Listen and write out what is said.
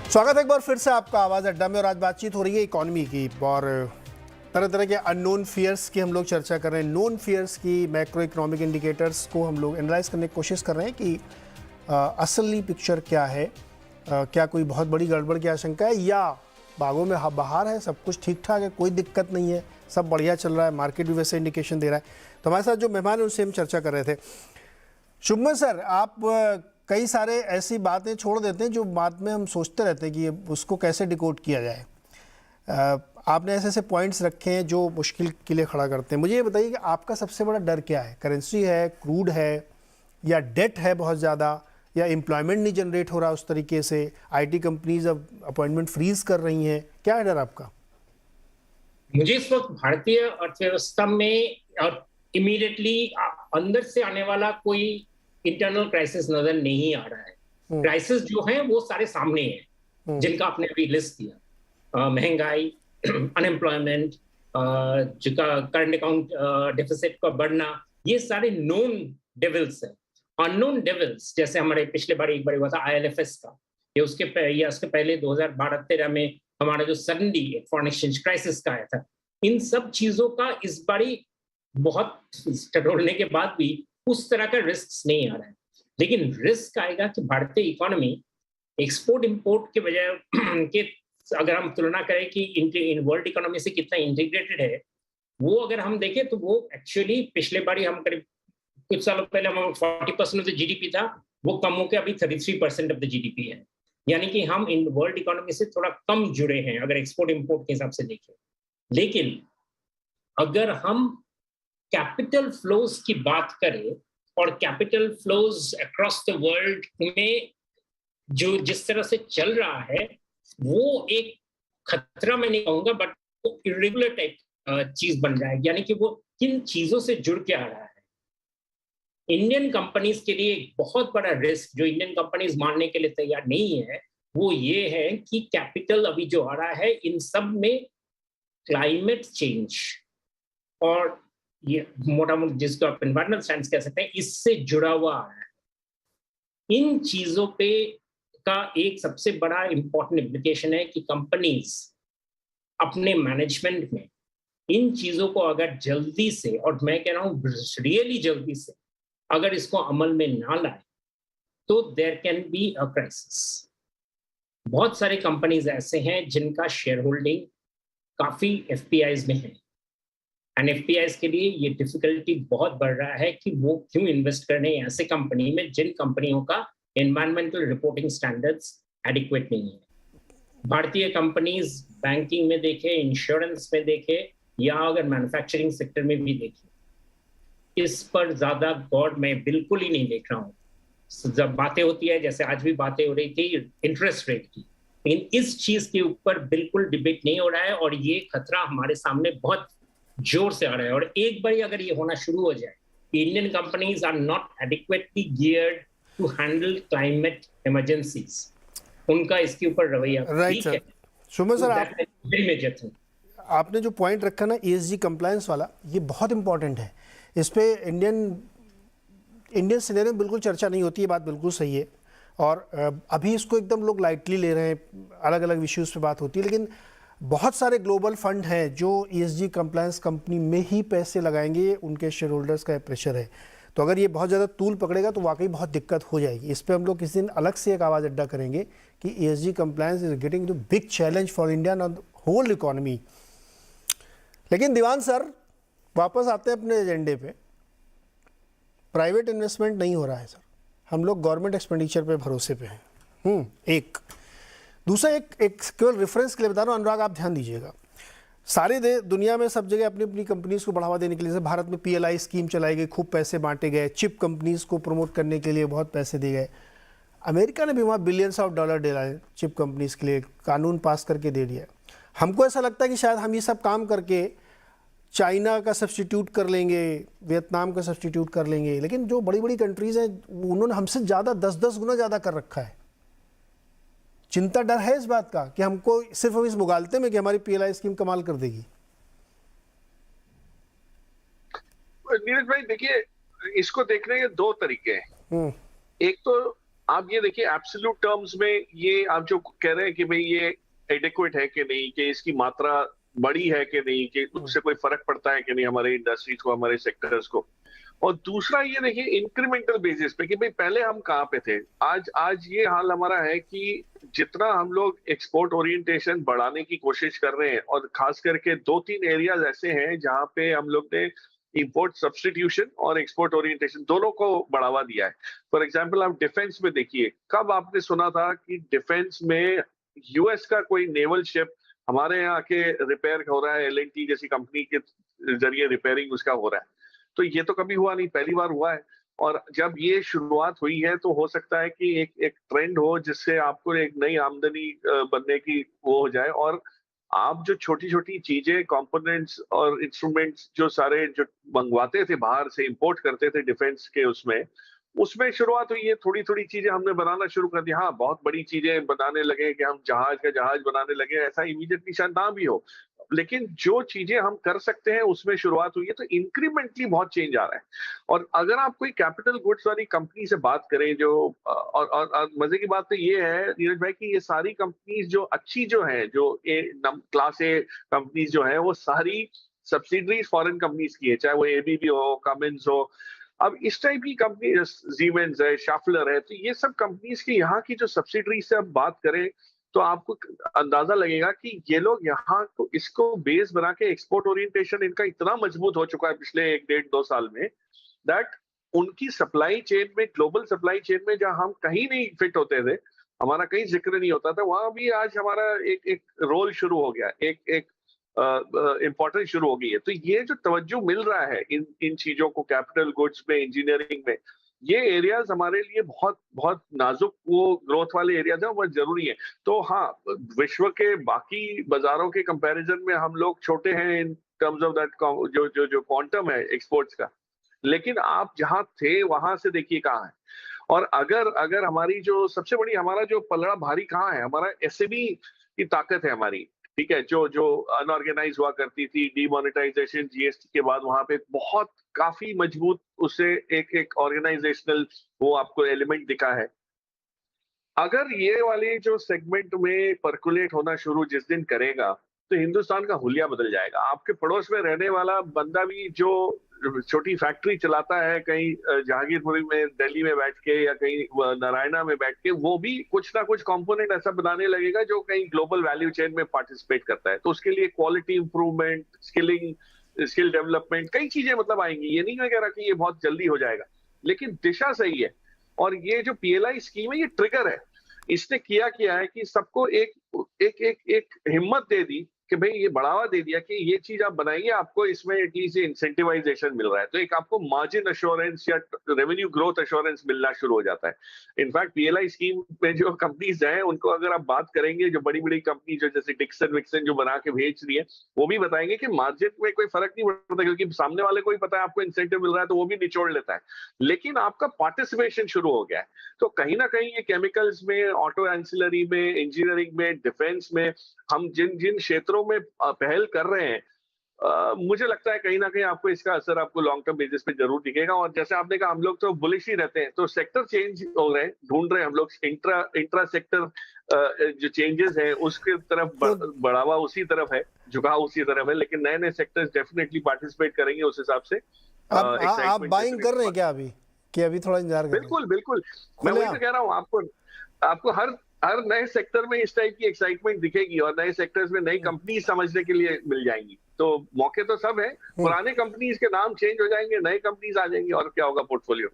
स्वागत है एक बार फिर से आपका आवाज़ अड्डा में। और आज बातचीत हो रही है इकॉनमी की और तरह तरह के अननोन फियर्स की हम लोग चर्चा कर रहे हैं। नोन फियर्स की मैक्रो इकोनॉमिक इंडिकेटर्स को हम लोग एनालाइज करने की कोशिश कर रहे हैं कि असली पिक्चर क्या है। क्या कोई बहुत बड़ी गड़बड़ की आशंका है या बागों में बहार है, सब कुछ ठीक ठाक है, कोई दिक्कत नहीं है, सब बढ़िया चल रहा है, मार्केट भी वैसे इंडिकेशन दे रहा है। तो हमारे साथ जो मेहमान है उनसे हम चर्चा कर रहे थे। शुभमन सर, आप कई सारे ऐसी बातें छोड़ देते हैं जो बाद में हम सोचते रहते हैं कि उसको कैसे डिकोड किया जाए। आपने ऐसे ऐसे पॉइंट्स रखे हैं जो मुश्किल के लिए खड़ा करते हैं। मुझे ये बताइए कि आपका सबसे बड़ा डर क्या है? करेंसी है, क्रूड है, या डेट है बहुत ज़्यादा, या एम्प्लॉयमेंट नहीं जनरेट हो रहा उस तरीके से, आईटी कंपनीज अब अपॉइंटमेंट फ्रीज कर रही हैं, क्या है डर आपका? मुझे इस वक्त भारतीय अर्थव्यवस्था में इमीडिएटली अंदर से आने वाला कोई इंटरनल क्राइसिस नजर नहीं आ रहा है। क्राइसिस जो है वो सारे सामने हैं, जिनका आपने अभी लिस्ट दिया। महंगाई, अनएम्प्लॉयमेंट, करंट अकाउंट डेफिसिट का बढ़ना, ये सारे नोन डेविल्स हैं। अननोन डेविल्स जैसे हमारे पिछले बार एक बार हुआ था IL&FS का, ये उसके पहले 2012-13 में हमारा जो सडनली फॉरेन एक्सचेंज क्राइसिस का आया था। इन सब चीजों का इस बारी बहुत टटोलने के बाद भी उस तरह का रिस्क नहीं आ रहा है। लेकिन रिस्क आएगा कि भारतीय इकोनॉमी एक्सपोर्ट इंपोर्ट के बजाय के, अगर हम तुलना करें कि वर्ल्ड इकोनॉमी से कितना इंटीग्रेटेड है, वो अगर हम देखें तो वो एक्चुअली पिछले बारी हम करीब कुछ सालों पहले हम 40% ऑफ द जीडीपी था, वो कम होकर अभी 33% ऑफ द जीडीपी है। यानी कि हम इन वर्ल्ड इकोनॉमी से थोड़ा कम जुड़े हैं अगर एक्सपोर्ट इंपोर्ट के हिसाब से देखें। लेकिन अगर हम कैपिटल फ्लोज की बात करें और capital flows across the world में जो जिस तरह से चल रहा है, वो एक खतरा मैं नहीं कहूंगा, बट वो इरेगुलर टाइप चीज बन रहा है। यानी कि वो किन चीजों से जुड़ के आ रहा है। इंडियन कंपनीज के लिए एक बहुत बड़ा रिस्क जो इंडियन कंपनीज मानने के लिए तैयार नहीं है, वो ये है कि कैपिटल अभी जो आ रहा है इन सब में क्लाइमेट चेंज और ये मोटा मोटा जिसको आप एनवायरमेंटल साइंस कह सकते हैं, इससे जुड़ा हुआ आ रहा है। इन चीजों पे का एक सबसे बड़ा इंपॉर्टेंट इम्प्लीकेशन है कि कंपनीज अपने मैनेजमेंट में इन चीजों को अगर जल्दी से, और मैं कह रहा हूं रियली जल्दी से, अगर इसको अमल में ना लाए तो there can be a crisis. बहुत सारे कंपनीज ऐसे हैं जिनका शेयर होल्डिंग काफी एफपीआईज में है, एंड एफपीआईज के लिए ये डिफिकल्टी बहुत बढ़ रहा है कि वो क्यों इन्वेस्ट करने ऐसे कंपनी में जिन कंपनियों का एनवायरमेंटल रिपोर्टिंग स्टैंडर्ड्स एडिक्वेट नहीं है। भारतीय कंपनीज बैंकिंग में देखे, इंश्योरेंस में देखे, या अगर मैन्युफैक्चरिंग सेक्टर में भी देखे, इस पर ज्यादा गौर मैं बिल्कुल ही नहीं देख रहा हूँ। जब बातें होती है, जैसे आज भी बातें हो रही थी इंटरेस्ट रेट की, लेकिन इस चीज के ऊपर बिल्कुल डिबेट नहीं हो रहा है, और ये खतरा हमारे सामने बहुत जोर से आ रहा है। और एक बार अगर ये होना शुरू हो जाए, Indian companies are not adequately geared to handle climate emergencies, उनका इसके ऊपर रवैया राइट ठीक है। सर। शुभमन सर, आपने जो पॉइंट रखा ना ESG कंप्लायंस वाला, ये बहुत इंपॉर्टेंट है। इस पे इंडियन सिनेरियो में बिल्कुल चर्चा नहीं होती, ये बात बिल्कुल सही है। और अभी इसको एकदम लोग लाइटली ले रहे हैं, अलग अलग इश्यूज़ पे बात होती है, लेकिन बहुत सारे ग्लोबल फंड हैं जो ESG कंप्लायंस कंपनी में ही पैसे लगाएंगे, उनके शेयर होल्डर्स का प्रेशर है। तो अगर ये बहुत ज़्यादा तूल पकड़ेगा तो वाकई बहुत दिक्कत हो जाएगी। इस पर हम लोग किसी दिन अलग से एक आवाज़ अड्डा करेंगे कि ESG compliance is getting to big challenge for India and whole economy. लेकिन दीवान सर, वापस आते हैं अपने एजेंडे पे। प्राइवेट इन्वेस्टमेंट नहीं हो रहा है सर, हम लोग गवर्नमेंट एक्सपेंडिचर पे भरोसे पे हैं। एक दूसरा, एक केवल रेफरेंस के लिए बता रहा हूँ, अनुराग आप ध्यान दीजिएगा। सारे दुनिया में सब जगह अपनी अपनी कंपनीज को बढ़ावा देने के लिए, जैसे भारत में PLI स्कीम चलाई गई, खूब पैसे बांटे गए, चिप कंपनीज को प्रमोट करने के लिए बहुत पैसे दिए गए। अमेरिका ने भी वहाँ बिलियंस ऑफ डॉलर दिलाए चिप कंपनीज के लिए, कानून पास करके दे दिया। हमको ऐसा लगता है कि शायद हम ये सब काम करके चाइना का सब्स्टिट्यूट कर लेंगे, वियतनाम का सब्स्टिट्यूट कर लेंगे, लेकिन जो बड़ी बड़ी कंट्रीज हैं उन्होंने हमसे ज़्यादा 10-10 गुना ज़्यादा कर रखा है। चिंता, डर है इस बात का कि हमको सिर्फ हम इस मुगालते में कि हमारी PLI स्कीम कमाल कर देगी। नीरज भाई देखिए, इसको देखने के दो तरीके हैं। एक तो आप ये देखिए एब्सोल्यूट टर्म्स में ये आप जो कह रहे हैं कि भाई ये एडिक्वेट है कि नहीं, कि इसकी मात्रा बड़ी है कि नहीं, कि उससे कोई फर्क पड़ता है कि नहीं हमारे इंडस्ट्रीज को, हमारे सेक्टर्स को। और दूसरा ये देखिए इंक्रीमेंटल बेसिस पे कि भाई पहले हम कहाँ पे थे, आज ये हाल हमारा है कि जितना हम लोग एक्सपोर्ट ओरिएंटेशन बढ़ाने की कोशिश कर रहे हैं, और खास करके 2-3 एरियाज ऐसे हैं जहाँ पे हम लोग ने इंपोर्ट सब्स्टिट्यूशन और एक्सपोर्ट ओरिएंटेशन दोनों को बढ़ावा दिया है। फॉर एग्जांपल आप डिफेंस में देखिए, कब आपने सुना था कि डिफेंस में यूएस का कोई नेवल शिप हमारे यहाँ के रिपेयर हो रहा है, एल&टी जैसी कंपनी के जरिए रिपेयरिंग उसका हो रहा है। तो ये तो कभी हुआ नहीं, पहली बार हुआ है। और जब ये शुरुआत हुई है तो हो सकता है कि एक ट्रेंड हो जिससे आपको एक नई आमदनी बनने की वो हो जाए। और आप जो छोटी छोटी चीजें, कंपोनेंट्स और इंस्ट्रूमेंट्स जो सारे जो मंगवाते थे बाहर से, इंपोर्ट करते थे डिफेंस के, उसमें शुरुआत हुई है, थोड़ी थोड़ी चीजें हमने बनाना शुरू कर दी। हाँ, बहुत बड़ी चीजें बनाने लगे कि हम जहाज का जहाज बनाने लगे, ऐसा इमीडिएटली शायद ना भी हो, लेकिन जो चीजें हम कर सकते हैं उसमें शुरुआत हुई है। तो इंक्रीमेंटली बहुत चेंज आ रहा है। और अगर आप कोई कैपिटल गुड्स वाली कंपनी से बात करें जो और मजे की बात तो ये है नीरज भाई कि ये सारी कंपनीज जो अच्छी जो है, जो क्लास ए कंपनीज जो है, वो सारी सब्सिडरीज फॉरेन कंपनीज की है, चाहे वो एबीबी हो, कमिंस हो। अब इस टाइप की कंपनी सीमेंस है, शाफलर है, तो ये सब कंपनीज की यहाँ की जो सब्सिडरी से अब बात करें तो आपको अंदाजा लगेगा कि ये लोग यहाँ को इसको बेस बना के एक्सपोर्ट ओरिएंटेशन इनका इतना मजबूत हो चुका है पिछले 1-1.5-2 साल में, दैट उनकी सप्लाई चेन में, ग्लोबल सप्लाई चेन में जहां हम कहीं नहीं फिट होते थे, हमारा कहीं जिक्र नहीं होता था, वहां भी आज हमारा एक रोल शुरू हो गया, एक इम्पोर्टेंस शुरू हो गई है। तो ये जो तवज्जो मिल रहा है इन चीजों को, कैपिटल गुड्स में, इंजीनियरिंग में, ये एरियाज हमारे लिए बहुत बहुत नाजुक वो ग्रोथ वाले एरियाज हैं, बहुत जरूरी है। तो हाँ, विश्व के बाकी बाजारों के कंपैरिजन में हम लोग छोटे हैं इन टर्म्स ऑफ दैट, जो क्वांटम है एक्सपोर्ट्स का, लेकिन आप जहां थे वहां से देखिए कहाँ है। और अगर अगर हमारी जो सबसे बड़ी, हमारा जो पलड़ा भारी कहाँ है, हमारा एसएमई की ताकत है हमारी, ठीक है, जो जो अनऑर्गेनाइज हुआ करती थी, डीमोनेटाइजेशन जीएसटी के बाद वहां पे बहुत काफी मजबूत उसे एक ऑर्गेनाइजेशनल वो आपको एलिमेंट दिखा है। अगर ये वाली जो सेगमेंट में पर्कुलेट होना शुरू जिस दिन करेगा तो हिंदुस्तान का हुलिया बदल जाएगा। आपके पड़ोस में रहने वाला बंदा भी जो छोटी फैक्ट्री चलाता है कहीं जहांगीरपुरी में, दिल्ली में बैठ के, या कहीं नारायणा में बैठ के, वो भी कुछ ना कुछ कंपोनेंट ऐसा बनाने लगेगा जो कहीं ग्लोबल वैल्यू चेन में पार्टिसिपेट करता है। तो उसके लिए क्वालिटी इंप्रूवमेंट, स्किल डेवलपमेंट, कई चीजें मतलब आएंगी। ये नहीं मैं कह रहा कि ये बहुत जल्दी हो जाएगा, लेकिन दिशा सही है। और ये जो पीएलआई स्कीम है, ये ट्रिगर है। इसने किया है कि सबको एक हिम्मत दे दी कि भाई ये बढ़ावा दे दिया कि ये चीज आप बनाइए, आपको इसमें एटलीस्ट इंसेंटिवाइजेशन मिल रहा है, तो एक आपको मार्जिन अश्योरेंस या रेवेन्यू ग्रोथ अश्योरेंस मिलना शुरू हो जाता है। इनफैक्ट पीएलआई स्कीम में जो कंपनीज हैं उनको अगर आप बात करेंगे, जो बड़ी बड़ी कंपनी जो जैसे डिक्सन विक्सन जो बना के भेज रही है, वो भी बताएंगे कि मार्जिन में कोई फर्क नहीं पड़ता, क्योंकि सामने वाले को ही पता है आपको इंसेंटिव मिल रहा है, तो वो भी निचोड़ लेता है। लेकिन आपका पार्टिसिपेशन शुरू हो गया है। तो कहीं ना कहीं ये केमिकल्स में, ऑटो एंसिलरी में, इंजीनियरिंग में, डिफेंस में, हम जिन जिन क्षेत्रों में पहल कर रहे हैं, मुझे लगता है कहीं ना कहीं आपको इसका असर आपको लॉन्ग टर्म बेसिस पे जरूर दिखेगा। और जैसे आपने कहा, हम लोग तो बुलिश ही रहते हैं, तो सेक्टर चेंज हो रहे हैं, ढूंढ रहे हैं हम लोग इंट्रा सेक्टर जो चेंजेस है उसके तरफ बढ़ावा उसी तरफ है, झुकाव उसी तरफ है, लेकिन नए नए सेक्टर्स डेफिनेटली पार्टिसिपेट करेंगे उस हिसाब से। आप बाइंग कर रहे हैं क्या अभी, कि अभी थोड़ा इंतजार कर रहे हैं? बिल्कुल बिल्कुल, मैं वही तो कह रहा हूँ, आपको हर नए सेक्टर में इस टाइप की एक्साइटमेंट दिखेगी, और नए सेक्टर्स में नई कंपनी समझने के लिए मिल जाएंगी। तो मौके तो सब है, पुराने कंपनीज के नाम चेंज हो जाएंगे, नए कंपनीज आ जाएंगी, और क्या होगा पोर्टफोलियो।